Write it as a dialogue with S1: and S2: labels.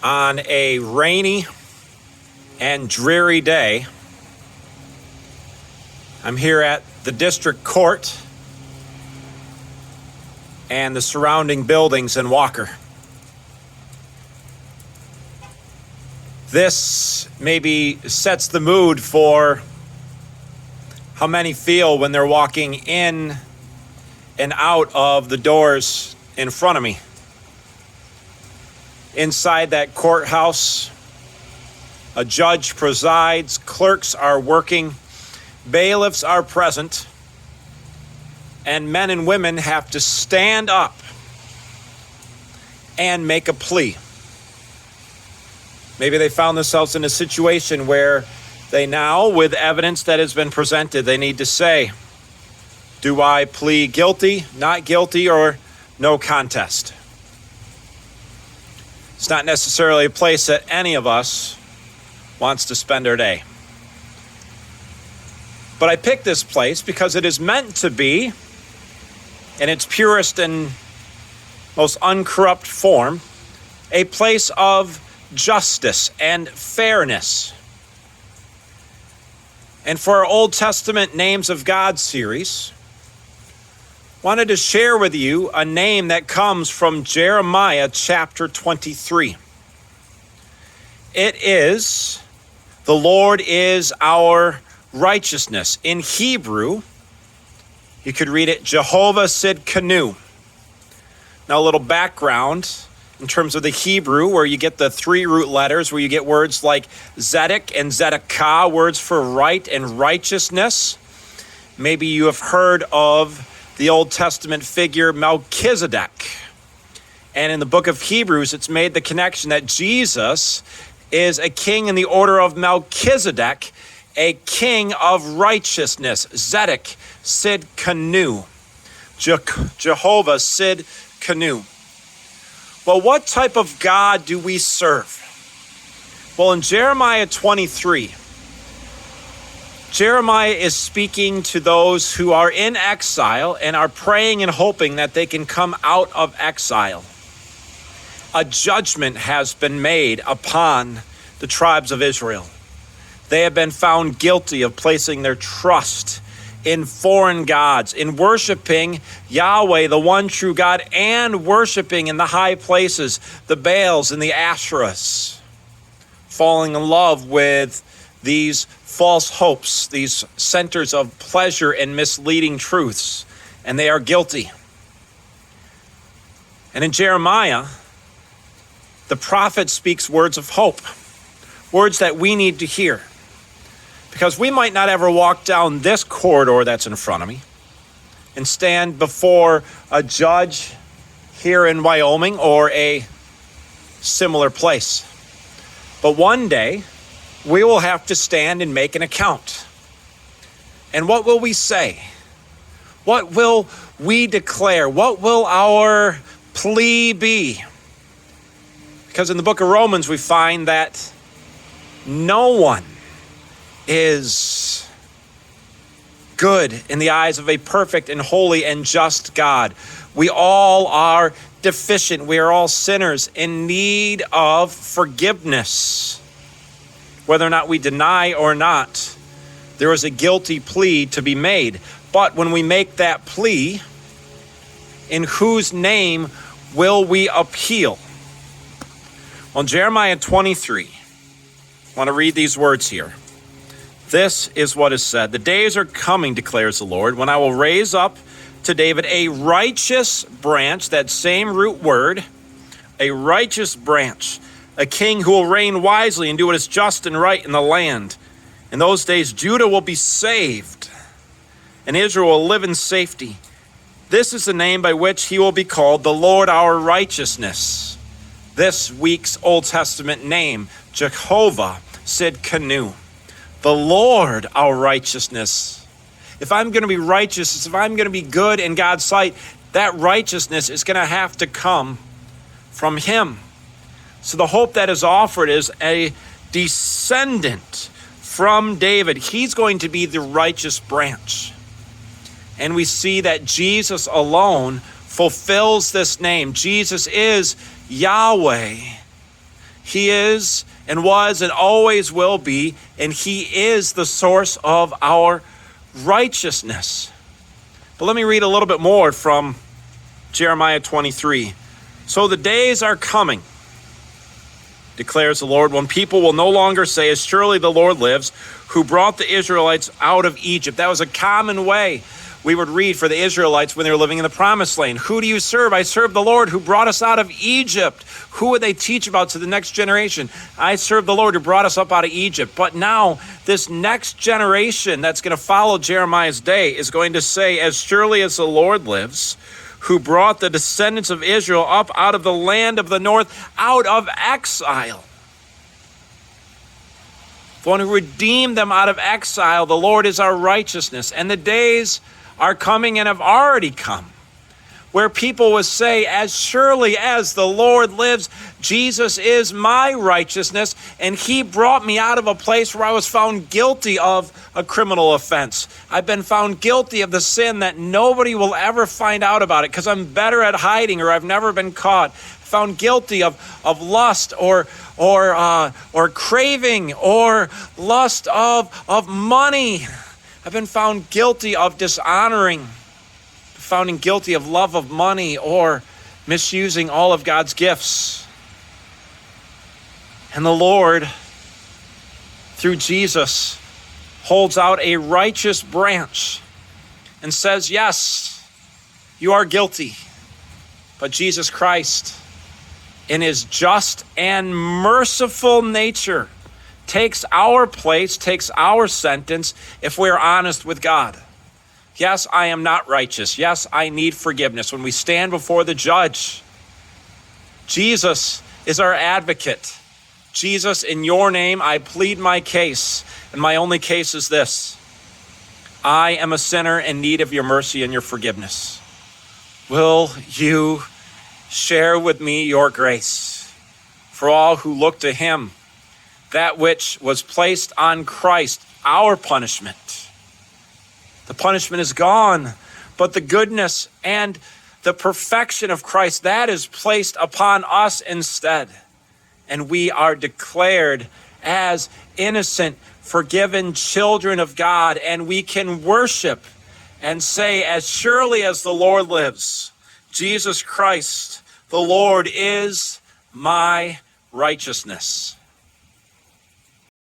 S1: on a rainy and dreary day. I'm here at the district court and the surrounding buildings in Walker. This maybe sets the mood for how many feel when they're walking in and out of the doors in front of me. Inside that courthouse, a judge presides, clerks are working, bailiffs are present, and men and women have to stand up and make a plea. Maybe they found themselves in a situation where they now, with evidence that has been presented, they need to say, do I plead guilty, not guilty, or no contest? It's not necessarily a place that any of us wants to spend our day. But I picked this place because it is meant to be, in its purest and most uncorrupt form, a place of justice and fairness. And for our Old Testament Names of God series, wanted to share with you a name that comes from Jeremiah chapter 23. It is, the Lord is our righteousness. In Hebrew, you could read it Jehova Tsidkenu. Now a little background in terms of the Hebrew, where you get the three root letters, where you get words like Zedek and Zedekah, words for right and righteousness. Maybe you have heard of the Old Testament figure Melchizedek. And in the book of Hebrews, it's made the connection that Jesus is a king in the order of Melchizedek, a king of righteousness. Zedek, Tsidkenu. Jehova Tsidkenu. Well, what type of God do we serve? Well, in Jeremiah 23, Jeremiah is speaking to those who are in exile and are praying and hoping that they can come out of exile. A judgment has been made upon the tribes of Israel. They have been found guilty of placing their trust in foreign gods, in worshiping Yahweh, the one true God, and worshiping in the high places, the Baals and the Asherahs, falling in love with these false hopes, these centers of pleasure and misleading truths, and they are guilty. And in Jeremiah, the prophet speaks words of hope, words that we need to hear, because we might not ever walk down this corridor that's in front of me and stand before a judge here in Wyoming or a similar place. But one day, we will have to stand and make an account. And what will we say? What will we declare? What will our plea be? Because in the book of Romans, we find that no one is good in the eyes of a perfect and holy and just God. We all are deficient. We are all sinners in need of forgiveness. Whether or not we deny or not, there is a guilty plea to be made. But when we make that plea, in whose name will we appeal? Well, Jeremiah 23, I want to read these words here. This is what is said. The days are coming, declares the Lord, when I will raise up to David a righteous branch, that same root word, a righteous branch, a king who will reign wisely and do what is just and right in the land. In those days, Judah will be saved, and Israel will live in safety. This is the name by which he will be called, the Lord our righteousness. This week's Old Testament name, Jehova Tsidkenu. The Lord our righteousness. If I'm going to be righteous, if I'm going to be good in God's sight, that righteousness is going to have to come from him. So the hope that is offered is a descendant from David. He's going to be the righteous branch. And we see that Jesus alone fulfills this name. Jesus is Yahweh. He is and was and always will be, and he is the source of our righteousness. But let me read a little bit more from Jeremiah 23. So the days are coming, declares the Lord, when people will no longer say, as surely the Lord lives, who brought the Israelites out of Egypt. That was a common way we would read for the Israelites when they were living in the promised land. Who do you serve? I serve the Lord who brought us out of Egypt. Who would they teach about to the next generation? I serve the Lord who brought us up out of Egypt. But now this next generation that's going to follow Jeremiah's day is going to say, as surely as the Lord lives, who brought the descendants of Israel up out of the land of the north, out of exile. The one who redeemed them out of exile, the Lord is our righteousness. And the days are coming and have already come, where people will say, as surely as the Lord lives, Jesus is my righteousness, and he brought me out of a place where I was found guilty of a criminal offense. I've been found guilty of the sin that nobody will ever find out about it because I'm better at hiding or I've never been caught. Found guilty of lust or craving or lust of money. I've been found guilty of dishonoring, found guilty of love of money or misusing all of God's gifts. And the Lord, through Jesus, holds out a righteous branch and says, yes, you are guilty, but Jesus Christ, in his just and merciful nature, takes our place, takes our sentence if we're honest with God. Yes, I am not righteous. Yes, I need forgiveness. When we stand before the judge, Jesus is our advocate. Jesus, in your name, I plead my case. And my only case is this: I am a sinner in need of your mercy and your forgiveness. Will you share with me your grace for all who look to him? That which was placed on Christ, our punishment. The punishment is gone, but the goodness and the perfection of Christ, that is placed upon us instead. And we are declared as innocent, forgiven children of God, and we can worship and say, as surely as the Lord lives, Jesus Christ, the Lord is my righteousness.